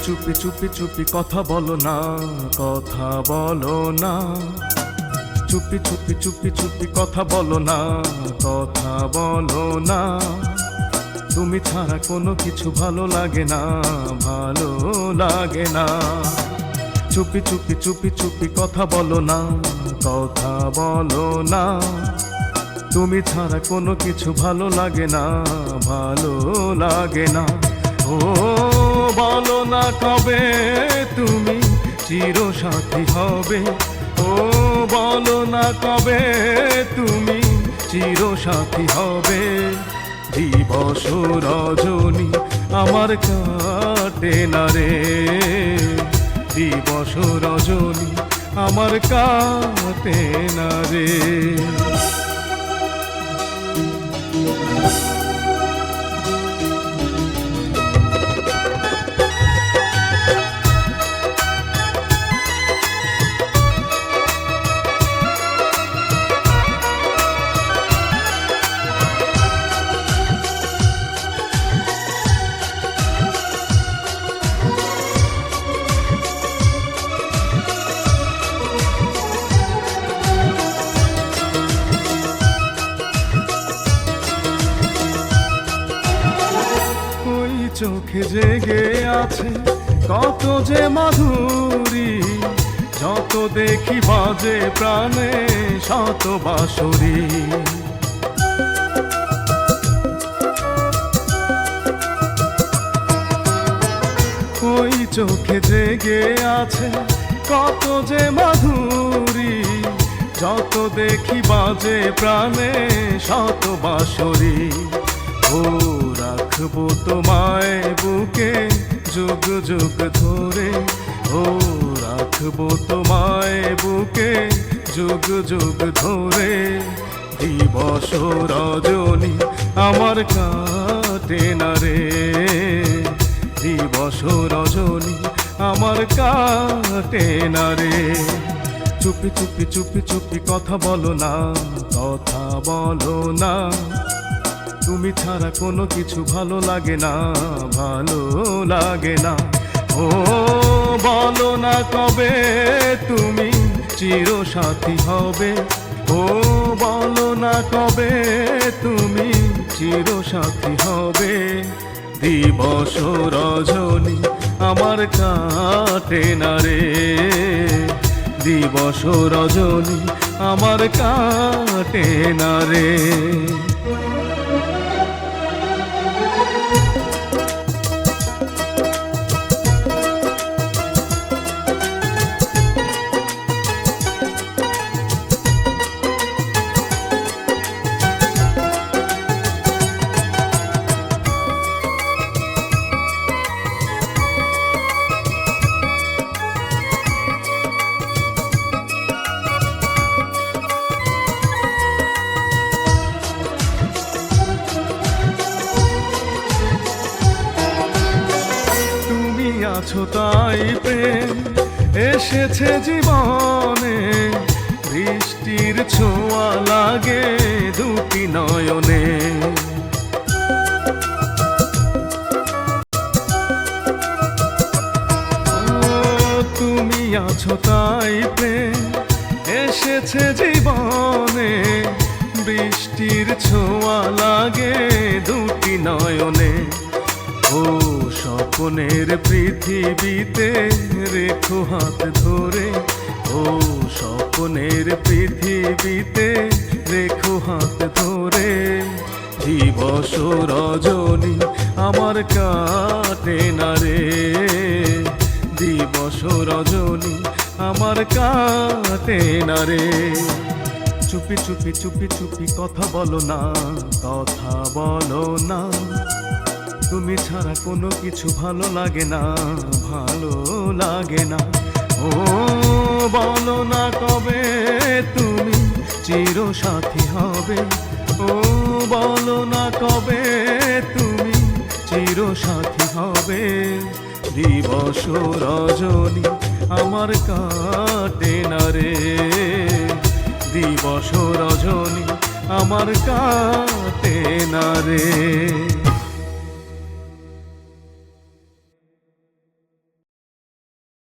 চুপি চুপি চুপি কথা বলো না, কথা বলো না। চুপি চুপি চুপি চুপি কথা বলো না, কথা বলো না। তুমি ছাড়া কোনো কিছু ভালো লাগে না, ভালো লাগে না। চুপি চুপি চুপি চুপি কথা বলো না, কথা বলো না। তুমি ছাড়া কোনো কিছু ভালো লাগে না, ভালো লাগে না। ও বলো না কবে তুমি চির সাথী হবে, ও বলো না কবে তুমি চির সাথী হবে। দিবস রজনী আমার কাটে না রে, দিবস রজনী আমার কাটে না রে। চোখে জেগে আছে কত যে মাধুরী, যত দেখি বাজে প্রাণে শত বাঁশরি। ওই চোখে জেগে আছে কত যে মাধুরী, যত দেখি বাজে প্রাণে শত বাঁশরি। ও রাখবো তোমায় বুকে যুগ যুগ ধরে, ও রাখবো তোমায় বুকে যুগ যুগ ধরে। দিবস রজনী আমার কাটে না রে, দিবস রজনী আমার কাটে না রে। চুপি চুপি চুপি চুপি কথা বলো না, কথা বলো না। তুমি ছাড়া কোনো কিছু ভালো লাগে না, ভালো লাগে না। ও বলো না কবে তুমি চির সাথী হবে, ও বলো না কবে তুমি চির সাথী হবে। দিবস রজনী আমার কাটে না রে, দিবস রজনী আমার কাটে না রে। আছো তাই প্রেম এসেছে জীবনে, বৃষ্টির ছোঁয়া লাগে দুটি নয়নে। তুমি আছো তাই প্রেম এসেছে জীবনে, বৃষ্টির ছোঁয়া লাগে দুটি নয়নে। ও স্বপ্নের পৃথিবীতে রেখো হাত ধরে, ও স্বপ্নের পৃথিবীতে রেখো হাত ধরে। দিবস রজনী আমার কাটে না রে, দিবস রজনী আমার কাটে না রে। চুপি চুপি চুপি চুপি কথা বলো না, কথা বলো না। তুমি ছাড়া কোনো কিছু ভালো লাগে না, ভালো লাগে না। ও বলো না কবে তুমি চির সাথী হবে, ও বলো না কবে তুমি চির সাথী হবে। দিবস রজনী আমার কাটে না রে, দিবস রজনী আমার কাটে না রে।